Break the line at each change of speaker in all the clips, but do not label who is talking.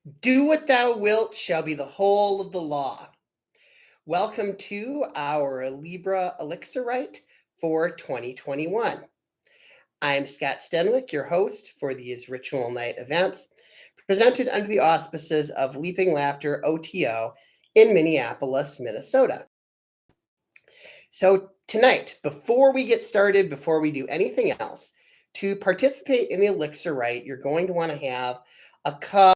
Do what thou wilt shall be the whole of the law. Welcome to our Libra ELixir Rite for 2021. I'm Scott Stenwick, your host for these ritual night events, presented under the auspices of Leaping Laughter OTO in Minneapolis, Minnesota. So tonight, before we get started, before we do anything else, to participate in the ELixir Rite, you're going to want to have a cup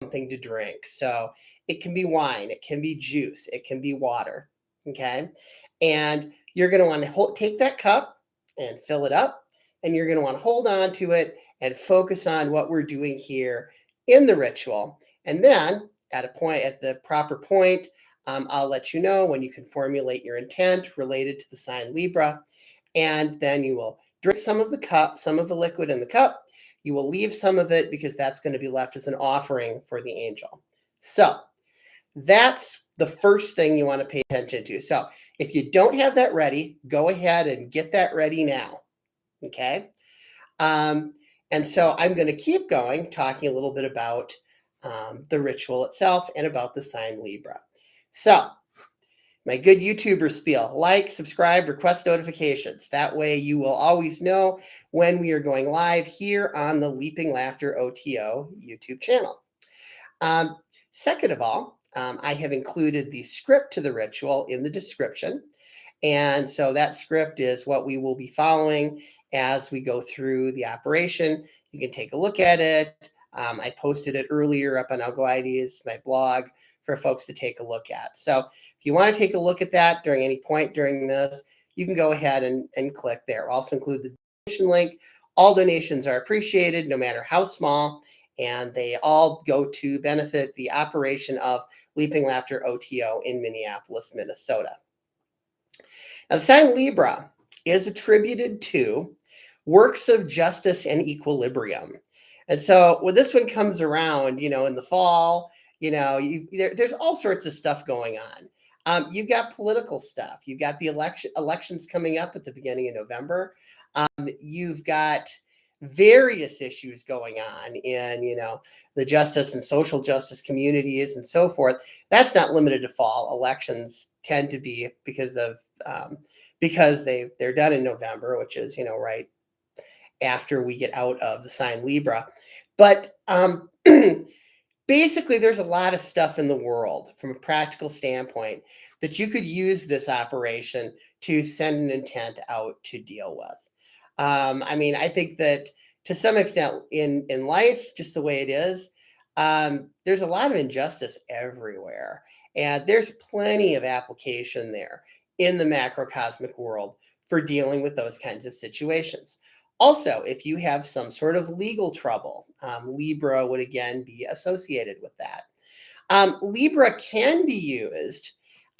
something to drink. So it can be wine, it can be juice, it can be water. Okay. And you're going to want to take that cup and fill it up. And you're going to want to hold on to it and focus on what we're doing here in the ritual. And then at the proper point, I'll let you know when you can formulate your intent related to the sign Libra. And then you will drink some of the liquid in the cup. You will leave some of it because that's going to be left as an offering for the angel. So that's the first thing you want to pay attention to. So if you don't have that ready, go ahead and get that ready now. Okay. And so I'm going to keep going, talking a little bit about the ritual itself and about the sign Libra. So my good YouTuber spiel, like, subscribe, request notifications. That way you will always know when we are going live here on the Leaping Laughter OTO YouTube channel. Second of all, I have included the script to the ritual in the description. And so that script is what we will be following as we go through the operation. You can take a look at it. I posted it earlier up on Algo IDs, my blog, for folks to take a look at. So if you want to take a look at that during any point during this, you can go ahead and click there. I'll also include the donation link. All donations are appreciated, no matter how small, and they all go to benefit the operation of Leaping Laughter OTO in Minneapolis, Minnesota. Now, the sign Libra is attributed to works of justice and equilibrium. And so when this one comes around, in the fall, there's all sorts of stuff going on. You've got political stuff. You've got the elections coming up at the beginning of November. You've got various issues going on in, the justice and social justice communities and so forth. That's not limited to fall. Elections tend to be because they're done in November, which is, right after we get out of the sign Libra. But basically, there's a lot of stuff in the world from a practical standpoint that you could use this operation to send an intent out to deal with. I think that to some extent in life, just the way it is, there's a lot of injustice everywhere. And there's plenty of application there in the macrocosmic world for dealing with those kinds of situations. Also, if you have some sort of legal trouble, Libra would again be associated with that. Libra can be used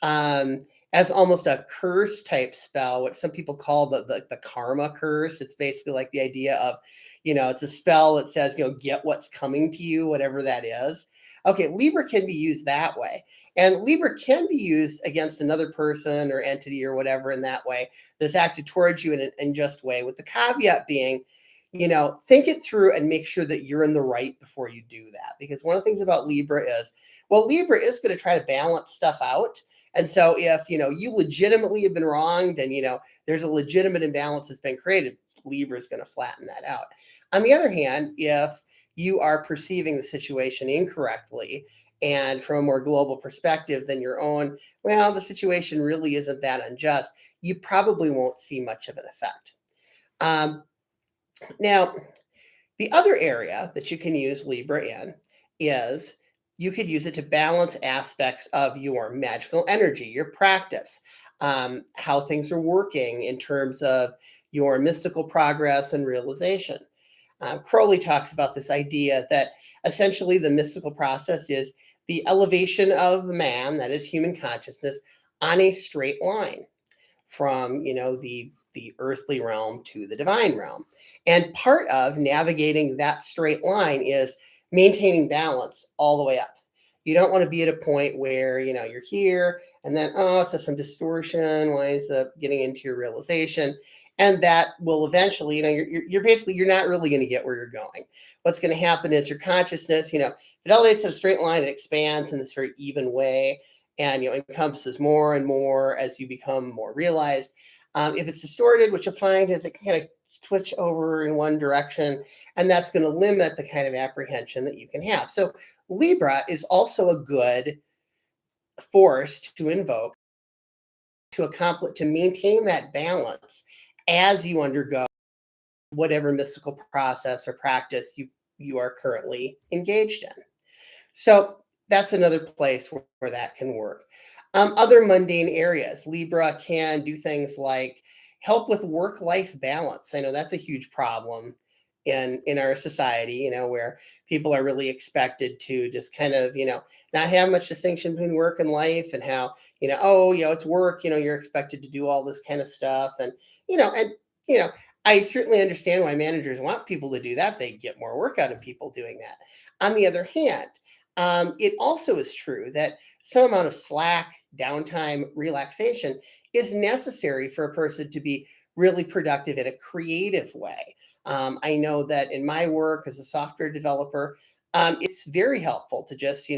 as almost a curse type spell, what some people call the karma curse. It's basically like the idea of, it's a spell that says, get what's coming to you, whatever that is. Okay, Libra can be used that way. And Libra can be used against another person or entity or whatever in that way that's acted towards you in an unjust way, with the caveat being, think it through and make sure that you're in the right before you do that. Because one of the things about Libra is, Libra is going to try to balance stuff out. And so if, you legitimately have been wronged and, there's a legitimate imbalance that's been created, Libra is going to flatten that out. On the other hand, if you are perceiving the situation incorrectly and from a more global perspective than your own, the situation really isn't that unjust, you probably won't see much of an effect. Now, the other area that you can use Libra in is you could use it to balance aspects of your magical energy, your practice, how things are working in terms of your mystical progress and realization. Crowley talks about this idea that essentially the mystical process is the elevation of man, that is human consciousness, on a straight line from, the earthly realm to the divine realm. And part of navigating that straight line is maintaining balance all the way up. You don't want to be at a point where, you're here and then, so some distortion winds up getting into your realization. And that will eventually, you're basically, you're not really going to get where you're going. What's going to happen is your consciousness, it elevates in a straight line, it expands in this very even way, and encompasses more and more as you become more realized. If it's distorted, what you'll find is it can kind of twitch over in one direction, and that's going to limit the kind of apprehension that you can have. So Libra is also a good force to invoke to accomplish, to maintain that balance as you undergo whatever mystical process or practice you are currently engaged in. So that's another place where that can work. Other mundane areas, Libra can do things like help with work-life balance. I know that's a huge problem in our society, where people are really expected to just kind of, not have much distinction between work and life, and how, it's work, you're expected to do all this kind of stuff. And, I certainly understand why managers want people to do that. They get more work out of people doing that. On the other hand, it also is true that some amount of slack, downtime, relaxation is necessary for a person to be really productive in a creative way. I know that in my work as a software developer, it's very helpful to just,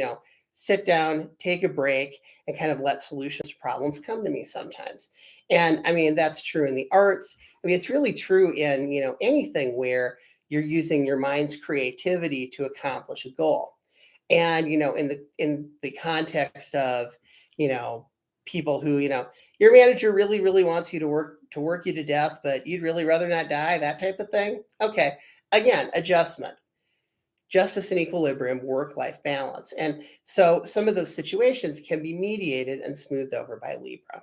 sit down, take a break, and kind of let solutions to problems come to me sometimes. And I mean, that's true in the arts. I mean, it's really true in, anything where you're using your mind's creativity to accomplish a goal. And, in the context of, people who, your manager really, really wants you to work you to death, but you'd really rather not die, that type of thing. Okay. Again, adjustment, justice and equilibrium, work-life balance. And so some of those situations can be mediated and smoothed over by Libra.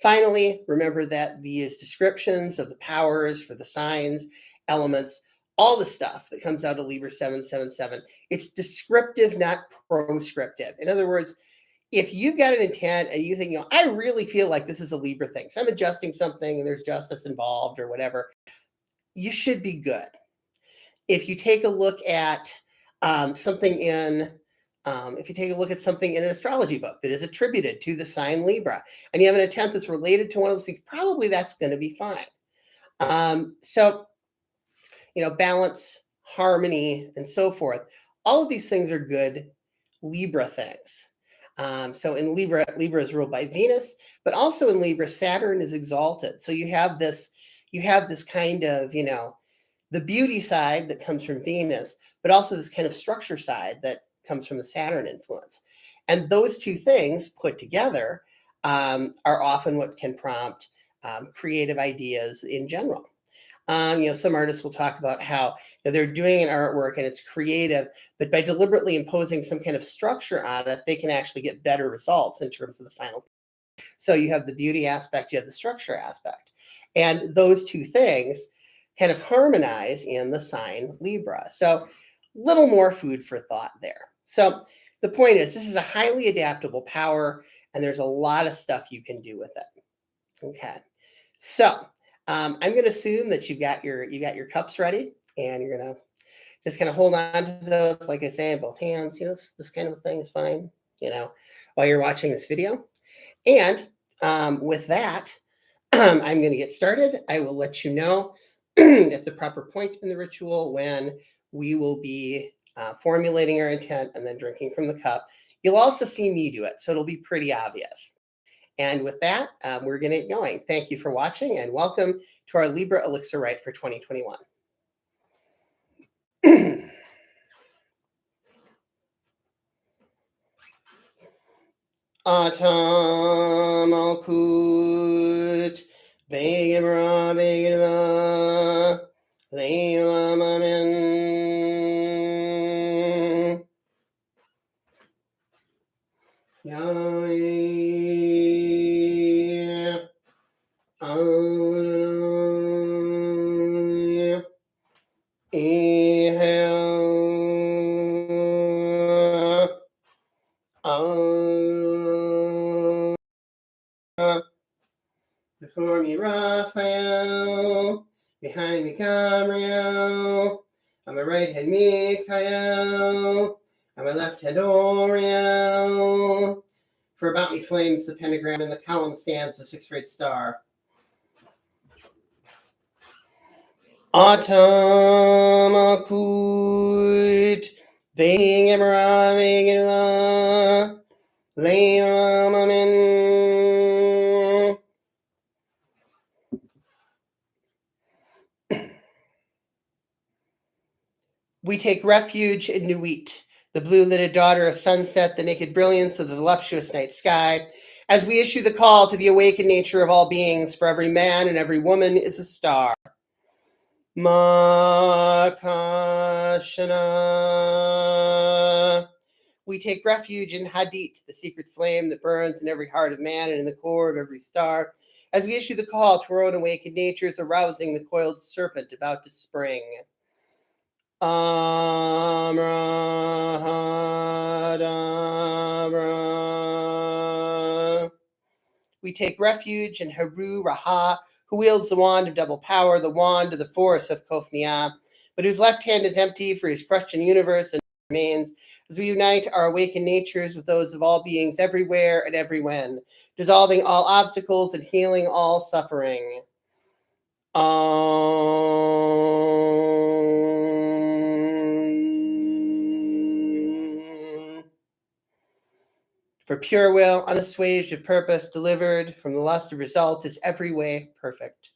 Finally, remember that these descriptions of the powers for the signs, elements, all the stuff that comes out of Libra 777, it's descriptive, not proscriptive. In other words, if you've got an intent and you think, I really feel like this is a Libra thing, so I'm adjusting something and there's justice involved or whatever, you should be good. If you take a look at something in an astrology book that is attributed to the sign Libra, and you have an intent that's related to one of those things, probably that's going to be fine. So, balance, harmony, and so forth. All of these things are good Libra things. So in Libra is ruled by Venus, but also in Libra, Saturn is exalted. So you have this kind of, the beauty side that comes from Venus, but also this kind of structure side that comes from the Saturn influence. And those two things put together are often what can prompt creative ideas in general. Some artists will talk about how they're doing an artwork and it's creative, but by deliberately imposing some kind of structure on it, they can actually get better results in terms of the final. So you have the beauty aspect, you have the structure aspect. And those two things kind of harmonize in the sign Libra. So little more food for thought there. So the point is, this is a highly adaptable power, and there's a lot of stuff you can do with it. Okay. So I'm going to assume that you got your cups ready, and you're going to just kind of hold on to those, like I say, in both hands. This kind of thing is fine, while you're watching this video. And with that, I'm going to get started. I will let you know at the proper point in the ritual when we will be formulating our intent and then drinking from the cup. You'll also see me do it, so it'll be pretty obvious. And with that, we're going to get going. Thank you for watching, and welcome to our Libra ELixir Rite for 2021. Atam Alkut Begim Ra Begila Leila Amen Yahweh before me Raphael, behind me Gabriel, on my right hand Michael, on my left hand Oriel. For about me flames the pentagram, and the column stands the sixth great star. Atamakut, Ving Emraving Lamamin. We take refuge in Nuit, the blue-lidded daughter of sunset, the naked brilliance of the voluptuous night sky, as we issue the call to the awakened nature of all beings, for every man and every woman is a star. Makashana. We take refuge in Hadit, the secret flame that burns in every heart of man and in the core of every star, as we issue the call to our own awakened natures, arousing the coiled serpent about to spring. Amrahadamra. We take refuge in Haru Raha, who wields the wand of double power, the wand of the force of Kofnia, but whose left hand is empty, for he's crushed in the universe and remains, as we unite our awakened natures with those of all beings everywhere and everywhen, dissolving all obstacles and healing all suffering. For pure will, unassuaged of purpose, delivered from the lust of result, is every way perfect.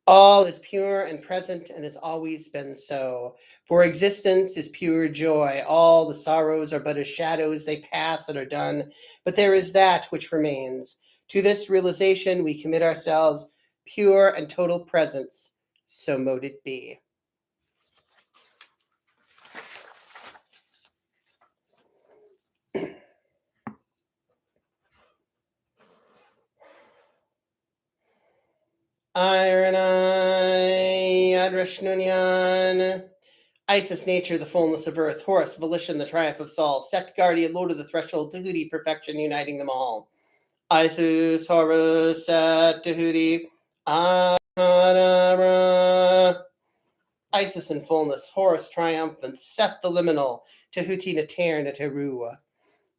All is pure and present and has always been so. For existence is pure joy. All the sorrows are but as shadows, they pass and are done, but there is that which remains. To this realization we commit ourselves, pure and total presence. So mote it be. Ironai Adrashnunyan. Isis, nature, the fullness of earth. Horus, volition, the triumph of Sol. Set, guardian, lord of the threshold. Tahuti, perfection, uniting them all. Isis, Horus, Set, Tahuti, Anara. Isis in fullness. Horus, triumphant. Set, the liminal. Tahuti, Nater, Nateru.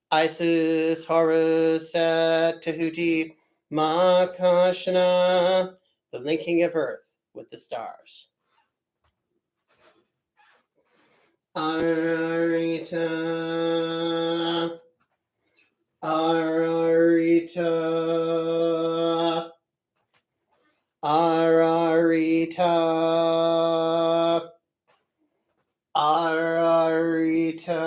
Isis, Horus, Set, Tahuti, Makashana. The linking of earth with the stars. Ararita, Ararita, Ararita, Ararita,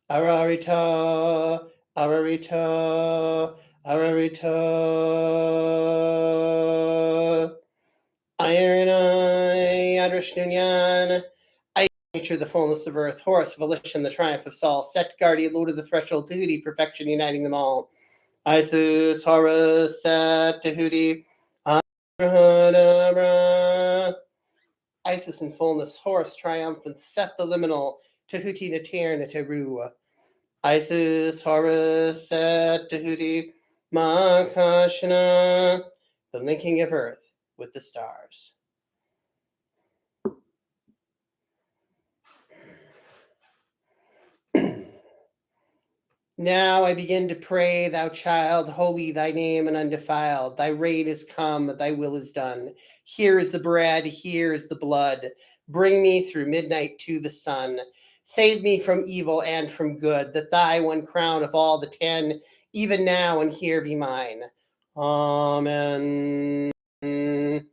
Ararita, Ararita, Ararita. Iron Eye, Adrashnunyan. Ice, nature, the fullness of earth. Horus, volition, the triumph of Sol. Set, guardian, lord of the threshold. Tahuti, perfection, uniting them all. Isis, Horus, Set, Tahuti, Arahadabra. Isis in fullness. Horus, triumphant. Set, the liminal. Tahuti, Nater, Nateru. Isis, Horus, Set, Tahuti, Makashana. The linking of earth with the stars. Now I begin to pray, thou child, holy thy name and undefiled. Thy reign is come, thy will is done. Here is the bread, here is the blood. Bring me through midnight to the sun. Save me from evil and from good, that thy one crown of all the 10, even now and here be mine. Amen. In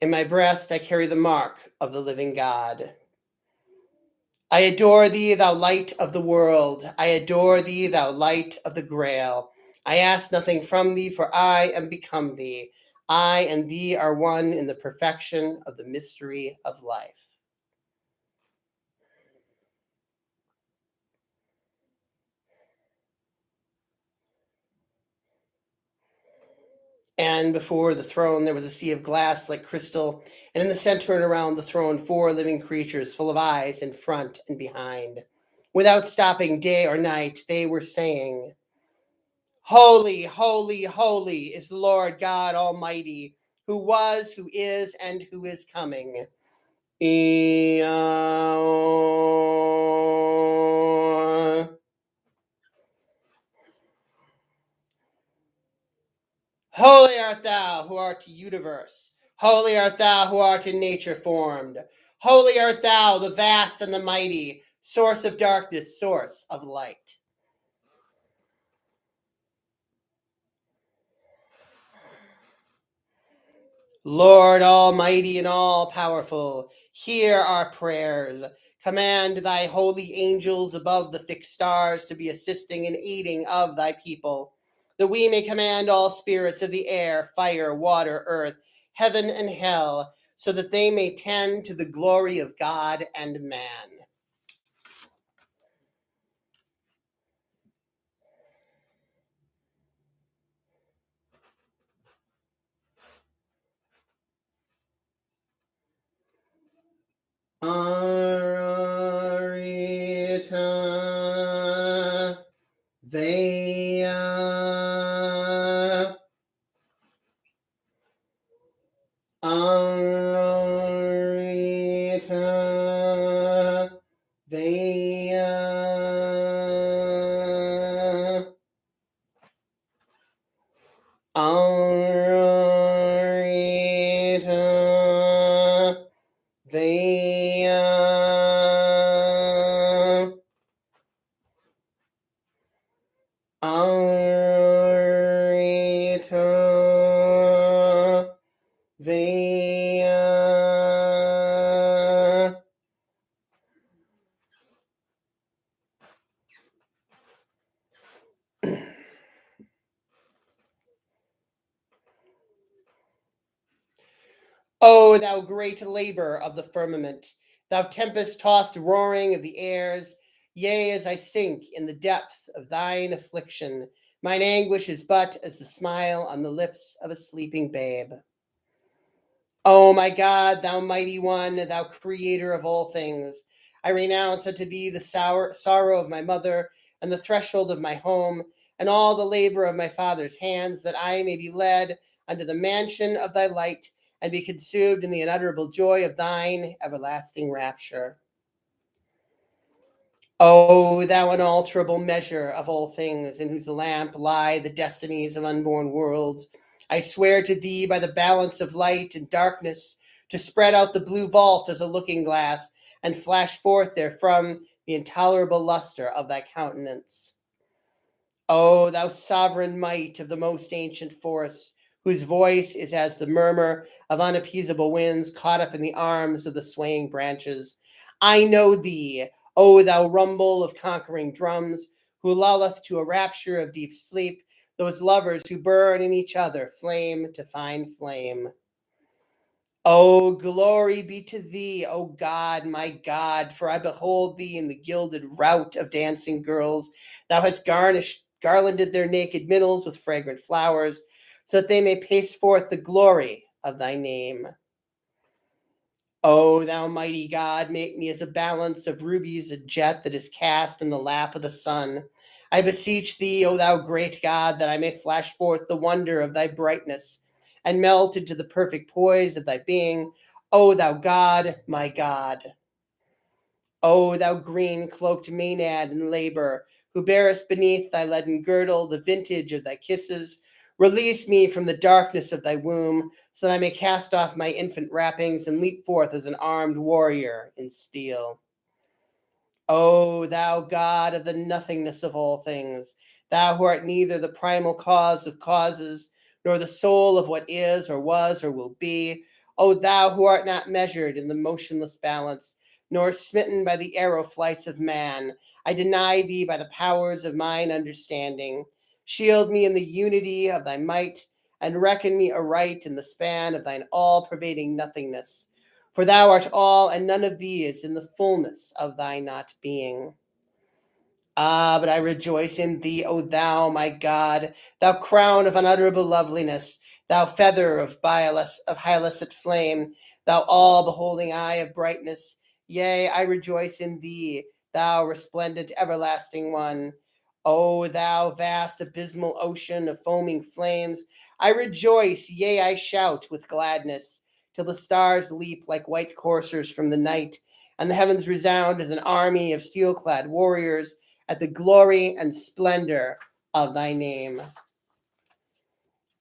my breast I carry the mark of the living God. I adore thee, thou light of the world. I adore thee, thou light of the Grail. I ask nothing from thee, for I am become thee. I and thee are one in the perfection of the mystery of life. And before the throne there was a sea of glass like crystal, and in the center and around the throne 4 living creatures full of eyes in front and behind. Without stopping day or night, they were saying, Holy, holy, holy is the Lord God Almighty, who was, who is, and who is coming. Holy art thou who art universe. Holy art thou who art in nature formed. Holy art thou, the vast and the mighty, source of darkness, source of light. Lord Almighty and all powerful, hear our prayers. Command thy holy angels above the fixed stars to be assisting and aiding of thy people, that we may command all spirits of the air, fire, water, earth, heaven, and hell, so that they may tend to the glory of God and man. Ararita Veya Arita Veya Arita Veya Arita Veya O thou great labor of the firmament, thou tempest-tossed roaring of the airs, yea, as I sink in the depths of thine affliction, mine anguish is but as the smile on the lips of a sleeping babe. O my God, thou mighty one, thou creator of all things, I renounce unto thee the sorrow of my mother, and the threshold of my home, and all the labor of my father's hands, that I may be led unto the mansion of thy light, and be consumed in the unutterable joy of thine everlasting rapture. O thou unalterable measure of all things, in whose lamp lie the destinies of unborn worlds, I swear to thee by the balance of light and darkness to spread out the blue vault as a looking glass, and flash forth therefrom the intolerable luster of thy countenance. O thou sovereign might of the most ancient forests, whose voice is as the murmur of unappeasable winds caught up in the arms of the swaying branches, I know thee, O thou rumble of conquering drums, who lulleth to a rapture of deep sleep those lovers who burn in each other, flame to find flame. O glory be to thee, O God, my God, for I behold thee in the gilded rout of dancing girls. Thou hast garlanded their naked middles with fragrant flowers, so that they may pace forth the glory of thy name. O thou mighty God, make me as a balance of rubies, a jet that is cast in the lap of the sun. I beseech thee, O thou great God, that I may flash forth the wonder of thy brightness, and melt into the perfect poise of thy being, O thou God, my God. O thou green cloaked Maenad in labor, who bearest beneath thy leaden girdle the vintage of thy kisses, release me from the darkness of thy womb, so that I may cast off my infant wrappings and leap forth as an armed warrior in steel. O thou God of the nothingness of all things, thou who art neither the primal cause of causes, nor the soul of what is or was or will be, O thou who art not measured in the motionless balance, nor smitten by the arrow flights of man, I deny thee by the powers of mine understanding. Shield me in the unity of thy might, and reckon me aright in the span of thine all-pervading nothingness. For thou art all, and none of thee is in the fullness of thy not being. Ah, but I rejoice in thee, O thou, my God, thou crown of unutterable loveliness, thou feather of hyalusate flame, thou all-beholding eye of brightness. Yea, I rejoice in thee, thou resplendent everlasting one. O thou vast abysmal ocean of foaming flames, I rejoice, yea, I shout with gladness, till the stars leap like white coursers from the night, and the heavens resound as an army of steel-clad warriors at the glory and splendor of thy name.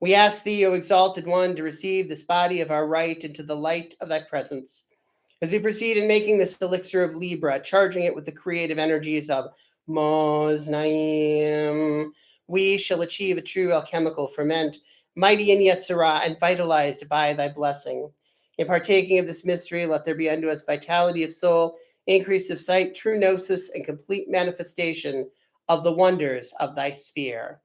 We ask thee, O exalted one, to receive this body of our rite into the light of thy presence. As we proceed in making this elixir of Libra, charging it with the creative energies of Mos Naim, we shall achieve a true alchemical ferment, mighty in Yetzirah and vitalized by thy blessing. In partaking of this mystery, let there be unto us vitality of soul, increase of sight, true gnosis, and complete manifestation of the wonders of thy sphere.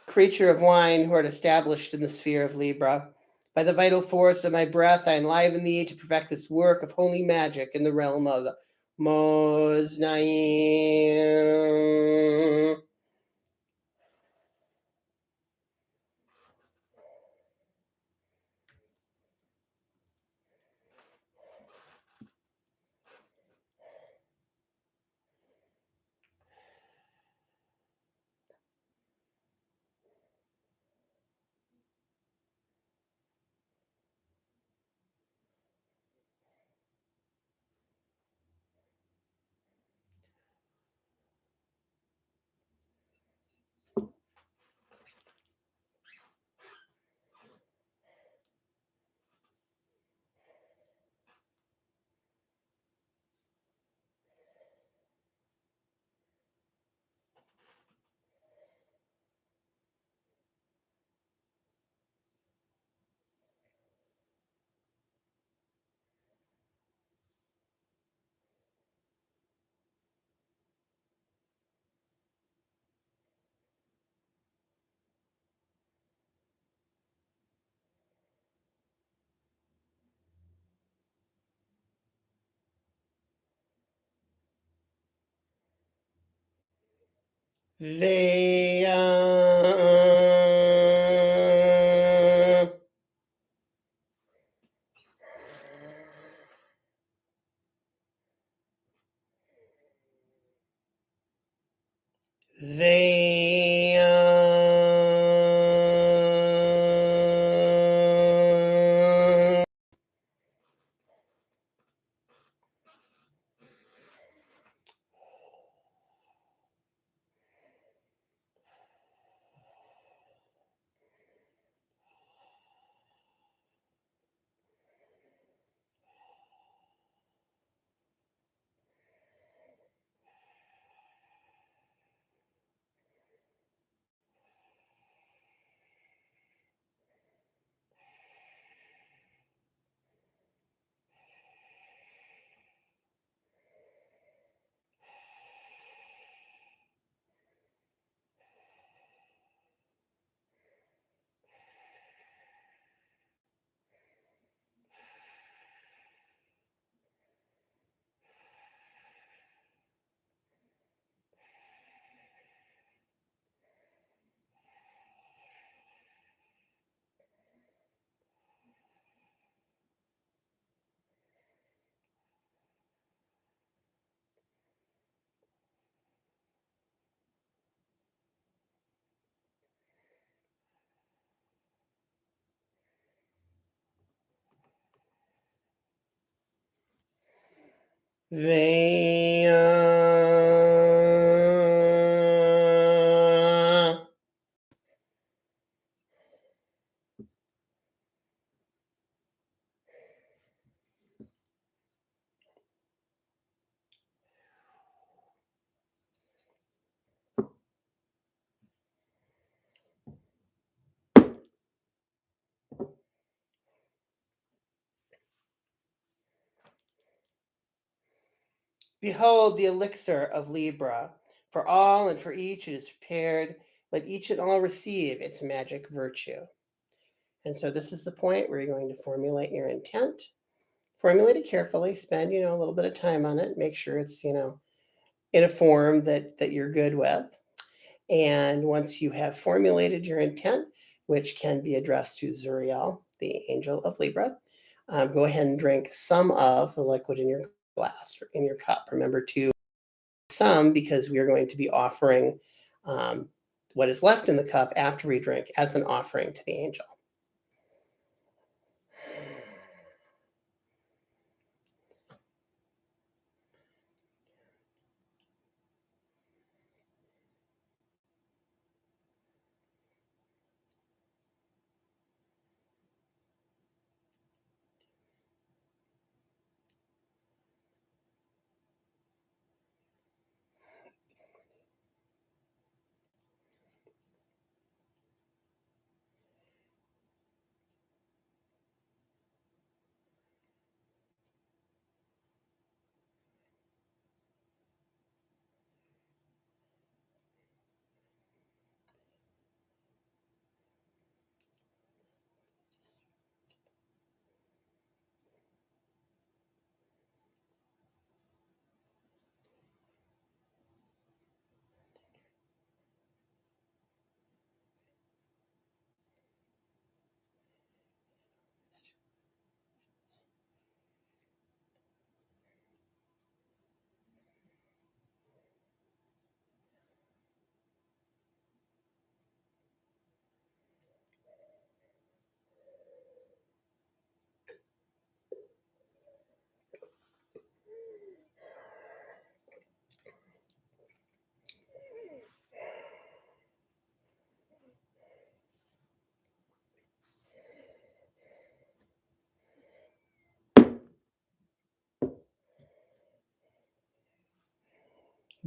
Creature of wine, who art established in the sphere of Libra, by the vital force of my breath, I enliven thee to perfect this work of holy magic in the realm of Mos Naim. Veya. Veya. Behold the elixir of Libra. For all and for each it is prepared. Let each and all receive its magic virtue. And so this is the point where you're going to formulate your intent. Formulate it carefully. Spend, a little bit of time on it. Make sure it's, in a form that you're good with. And once you have formulated your intent, which can be addressed to Zuriel, the angel of Libra, go ahead and drink some of the liquid in your glass or in your cup. Remember to some, because we are going to be offering what is left in the cup after we drink as an offering to the angel.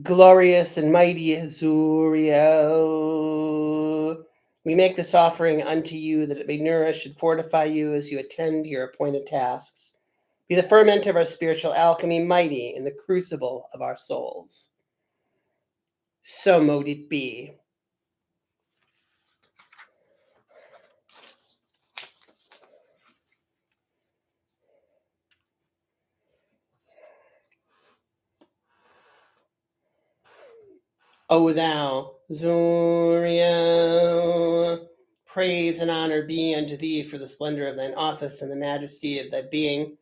Glorious and mighty Azuriel, we make this offering unto you that it may nourish and fortify you as you attend to your appointed tasks. Be the ferment of our spiritual alchemy mighty in the crucible of our souls. So mote it be. O thou, Zuriel, praise and honor be unto thee for the splendor of thine office and the majesty of thy being,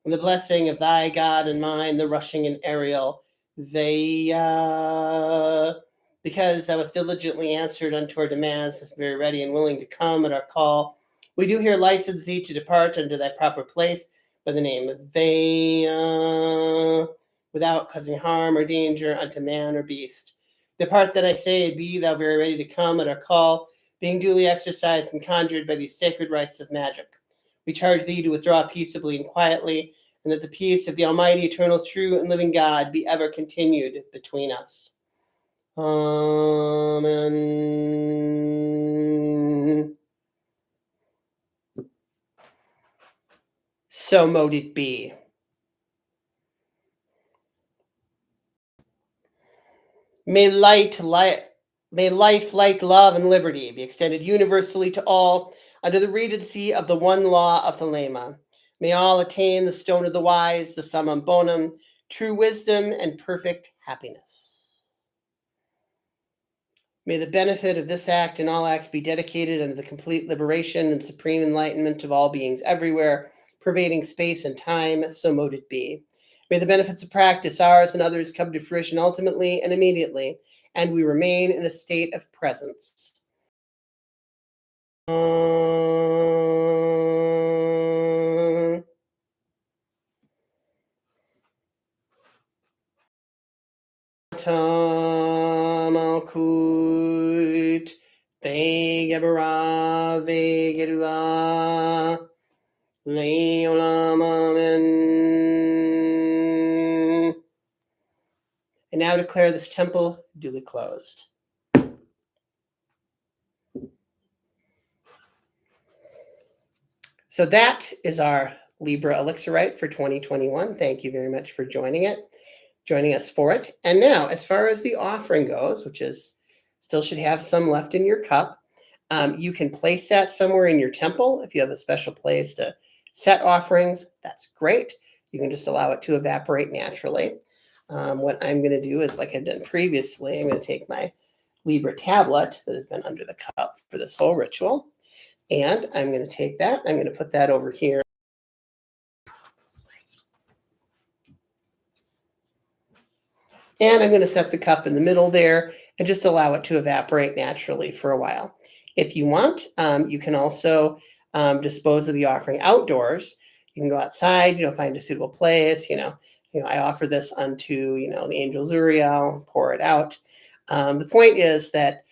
and the blessing of thy God and mine, the rushing and aerial Veya, because thou hast diligently answered unto our demands, hast very ready and willing to come at our call. We do here license thee to depart unto thy proper place by the name of Veya, without causing harm or danger unto man or beast. Depart, that I say, be thou very ready to come at our call, being duly exercised and conjured by these sacred rites of magic. We charge thee to withdraw peaceably and quietly, and that the peace of the Almighty, eternal, true, and living God be ever continued between us. Amen. So mote it be. May life, light, love, and liberty be extended universally to all under the regency of the one law of Thelema. May all attain the stone of the wise, the summum bonum, true wisdom, and perfect happiness. May the benefit of this act and all acts be dedicated unto the complete liberation and supreme enlightenment of all beings everywhere, pervading space and time, so mote it be. May the benefits of practice, ours and others, come to fruition ultimately and immediately, and we remain in a state of presence. Tamalkut, Vegebara, Vegerula, Leolam, Amen. And now declare this temple duly closed. So that is our Libra ELixir Rite for 2021. Thank you very much for joining us for it. And now, as far as the offering goes, which is still should have some left in your cup, you can place that somewhere in your temple. If you have a special place to set offerings, that's great. You can just allow it to evaporate naturally. What I'm going to do is, like I've done previously, I'm going to take my Libra tablet that has been under the cup for this whole ritual, and I'm going to take that, I'm going to put that over here. And I'm going to set the cup in the middle there and just allow it to evaporate naturally for a while. If you want, you can also dispose of the offering outdoors. You can go outside, find a suitable place. I offer this unto, the angel Zuriel, pour it out. The point is that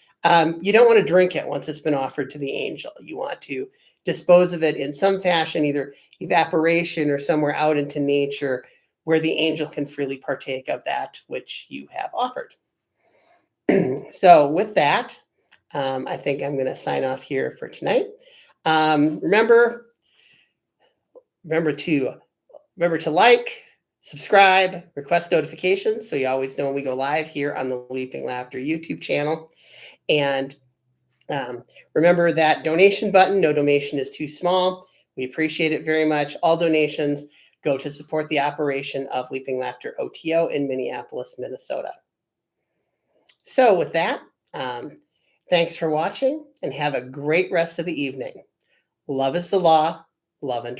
you don't want to drink it once it's been offered to the angel. You want to dispose of it in some fashion, either evaporation or somewhere out into nature where the angel can freely partake of that which you have offered. So with that, I think I'm going to sign off here for tonight. Remember to like, subscribe, request notifications so you always know when we go live here on the Leaping Laughter YouTube channel. And remember that donation button. No donation is too small. We appreciate it very much. All donations go to support the operation of Leaping Laughter OTO in Minneapolis, Minnesota. So with that, thanks for watching and have a great rest of the evening. Love is the law. Love and